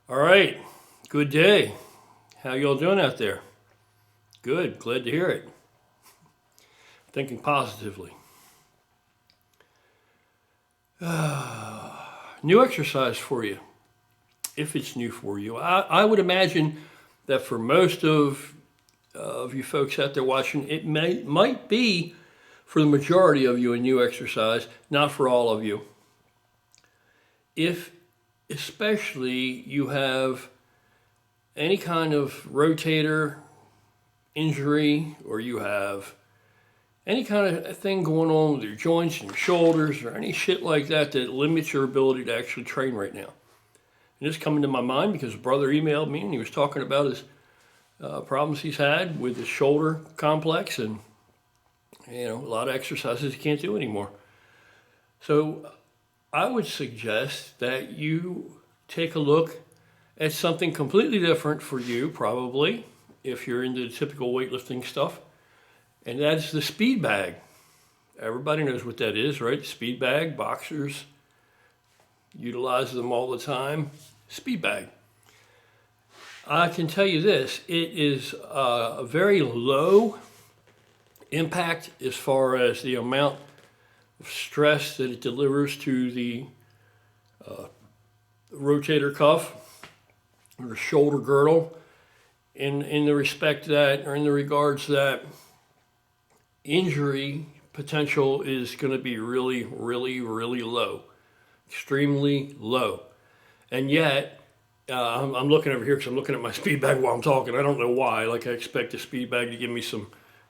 All right, good day. How y'all doing out there? Good, glad to hear it. Thinking positively. New exercise for you, if it's new for you. I would imagine that for most of you folks out there watching, it might be for the majority of you a new exercise, not for all of you. If especially you have any kind of rotator injury, or you have any kind of thing going on with your joints and your shoulders, or any shit like that that limits your ability to actually train right now. And this coming to my mind because a brother emailed me and he was talking about his problems he's had with his shoulder complex, and a lot of exercises he can't do anymore. So I would suggest that you take a look at something completely different for you, probably, if you're into the typical weightlifting stuff, and that's the speed bag. Everybody knows what that is, right? Speed bag, boxers utilize them all the time. Speed bag. I can tell you this, it is a very low impact as far as the amount of stress that it delivers to the rotator cuff or the shoulder girdle, in the respect that, or in the regards that injury potential is going to be really, really, really low, extremely low. And yet, I'm looking over here because I'm looking at my speed bag while I'm talking. I don't know why. Like, I expect the speed bag to give me some,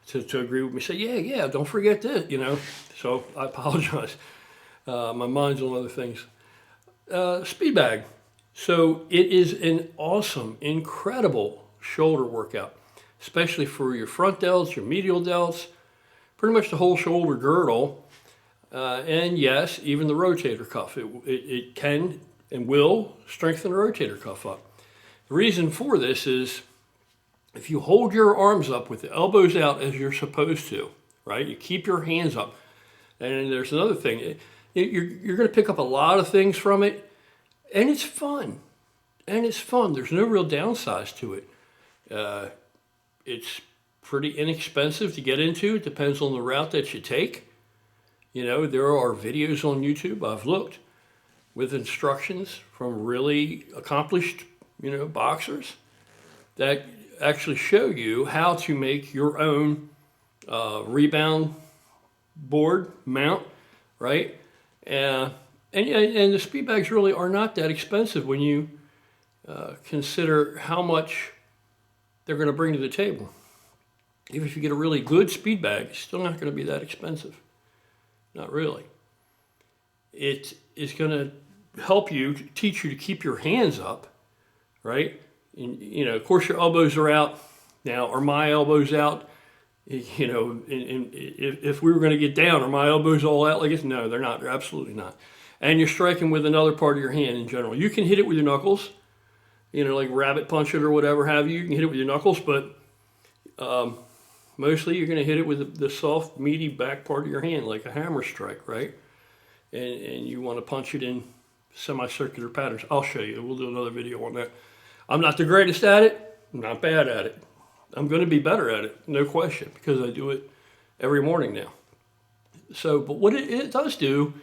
to agree with me, say, yeah, don't forget this, So I apologize. My mind's on other things. Speed bag. So it is an awesome, incredible shoulder workout, especially for your front delts, your medial delts, pretty much the whole shoulder girdle, and yes, even the rotator cuff. It can and will strengthen the rotator cuff up. The reason for this is if you hold your arms up with the elbows out as you're supposed to, right? You keep your hands up. And there's another thing. You're going to pick up a lot of things from it, and it's fun. There's no real downsides to it. It's pretty inexpensive to get into. It depends on the route that you take. There are videos on YouTube, I've looked, with instructions from really accomplished, boxers that actually show you how to make your own rebound board mount, right? And the speed bags really are not that expensive when you consider how much they're going to bring to the table. Even if you get a really good speed bag, it's still not going to be that expensive. Not really. It is going to help you, teach you to keep your hands up, right? And, of course, your elbows are out. Now, are my elbows out? If we were going to get down, are my elbows all out like this? No, they're not. They're absolutely not. And you're striking with another part of your hand in general. You can hit it with your knuckles, like rabbit punch it or whatever have you. You can hit it with your knuckles, but mostly you're going to hit it with the soft, meaty back part of your hand, like a hammer strike, right? And you want to punch it in semicircular patterns. I'll show you. We'll do another video on that. I'm not the greatest at it. I'm not bad at it. I'm going to be better at it, no question, because I do it every morning now. So, but what it does do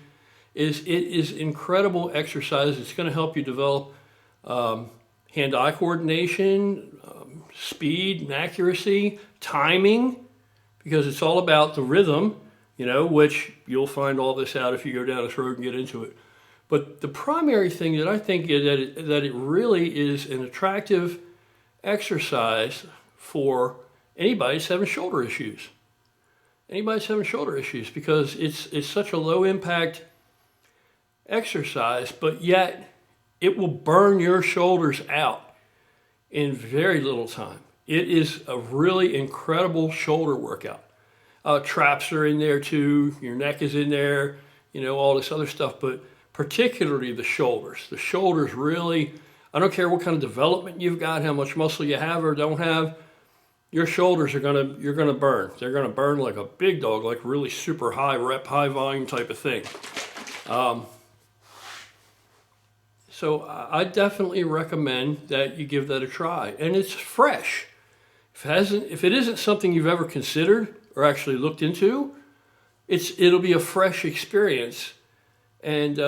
is it is incredible exercise. It's going to help you develop hand-eye coordination, speed and accuracy, timing, because it's all about the rhythm, which you'll find all this out if you go down this road and get into it. But the primary thing that I think is that it really is an attractive exercise for anybody's having shoulder issues. Because it's such a low impact exercise, but yet it will burn your shoulders out in very little time. It is a really incredible shoulder workout. Traps are in there too, your neck is in there, all this other stuff, but particularly the shoulders. The shoulders really, I don't care what kind of development you've got, how much muscle you have or don't have, your shoulders you're gonna burn. They're gonna burn like a big dog, like really super high rep, high volume type of thing. So I definitely recommend that you give that a try. And it's fresh. If it isn't something you've ever considered or actually looked into, it'll be a fresh experience. And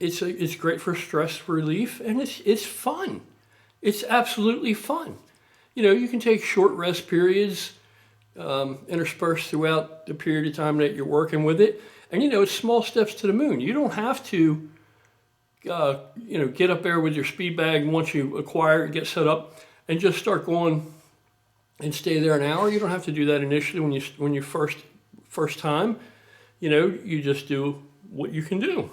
it's great for stress relief, and it's fun. It's absolutely fun. You can take short rest periods interspersed throughout the period of time that you're working with it. And, it's small steps to the moon. You don't have to, get up there with your speed bag once you acquire it, get set up, and just start going and stay there an hour. You don't have to do that initially when you first time. You just do what you can do.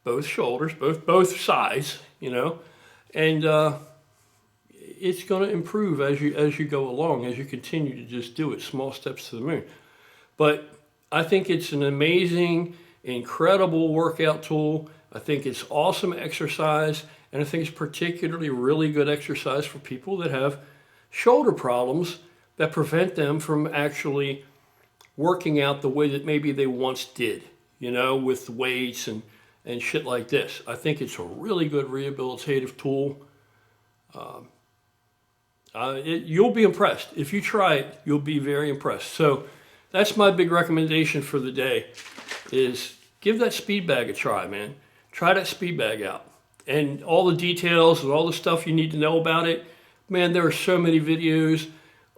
Both shoulders, both sides. And it's going to improve as you go along, as you continue to just do it, small steps to the moon. But I think it's an amazing, incredible workout tool. I think it's awesome exercise, and I think it's particularly really good exercise for people that have shoulder problems that prevent them from actually working out the way that maybe they once did, with weights and shit like this. I think it's a really good rehabilitative tool. You'll be impressed. If you try it, you'll be very impressed. So that's my big recommendation for the day, is give that speed bag a try, man. Try that speed bag out. And all the details and all the stuff you need to know about it, man, there are so many videos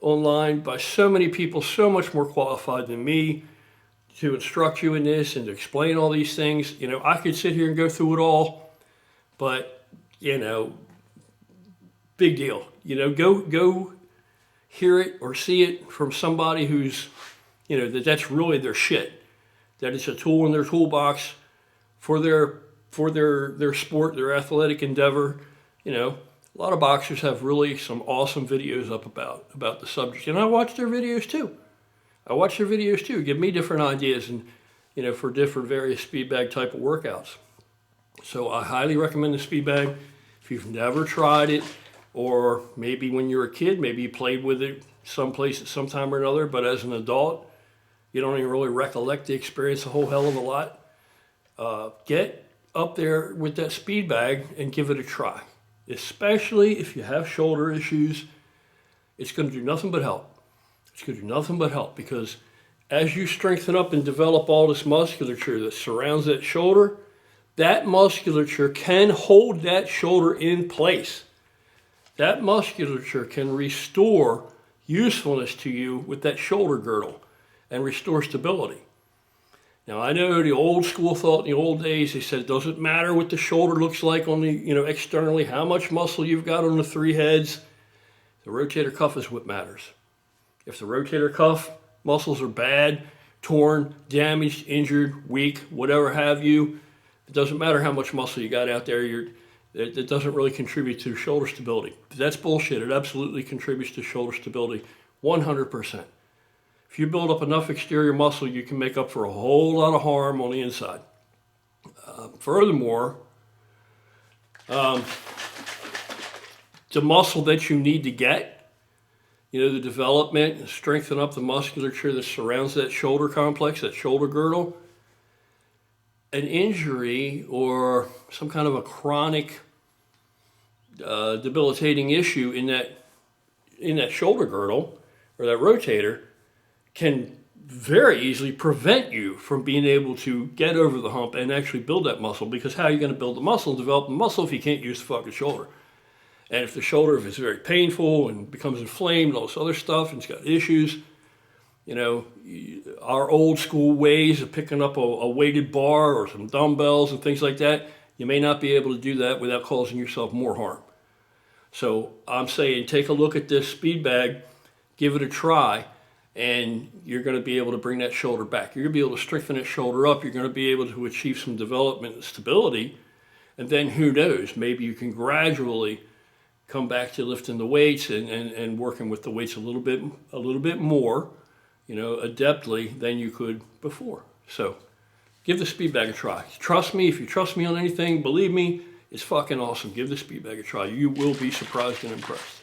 online by so many people, so much more qualified than me to instruct you in this and to explain all these things. I could sit here and go through it all, but, big deal. Go hear it or see it from somebody who's, that's really their shit. That it's a tool in their toolbox for their sport, their athletic endeavor. A lot of boxers have really some awesome videos up about the subject. And I watch their videos too. Give me different ideas and, for different various speed bag type of workouts. So I highly recommend the speed bag. If you've never tried it, or maybe when you were a kid, maybe you played with it someplace at some time or another, but as an adult, you don't even really recollect the experience a whole hell of a lot. Get up there with that speed bag and give it a try. Especially if you have shoulder issues, it's going to do nothing but help. It's going to do nothing but help, because as you strengthen up and develop all this musculature that surrounds that shoulder, that musculature can hold that shoulder in place. That musculature can restore usefulness to you with that shoulder girdle and restore stability. Now, I know the old school thought in the old days, they said it doesn't matter what the shoulder looks like on the, externally, how much muscle you've got on the three heads. The rotator cuff is what matters. If the rotator cuff muscles are bad, torn, damaged, injured, weak, whatever have you, it doesn't matter how much muscle you got out there, it doesn't really contribute to shoulder stability. That's bullshit. It absolutely contributes to shoulder stability, 100%. If you build up enough exterior muscle, you can make up for a whole lot of harm on the inside. Furthermore, the muscle that you need to get, the development and strengthen up the musculature that surrounds that shoulder complex, that shoulder girdle, an injury or some kind of a chronic debilitating issue in that shoulder girdle or that rotator can very easily prevent you from being able to get over the hump and actually build that muscle. Because how are you going to build the muscle and develop the muscle if you can't use the fucking shoulder? And if the shoulder, if it's very painful and becomes inflamed and all this other stuff and it's got issues, our old school ways of picking up a weighted bar or some dumbbells and things like that, you may not be able to do that without causing yourself more harm. So I'm saying take a look at this speed bag, give it a try, and you're going to be able to bring that shoulder back. You're going to be able to strengthen that shoulder up. You're going to be able to achieve some development and stability. And then who knows, maybe you can gradually come back to lifting the weights and working with the weights a little bit more, adeptly than you could before. So give the speed bag a try. Trust me. If you trust me on anything, believe me, it's fucking awesome. Give the speed bag a try. You will be surprised and impressed.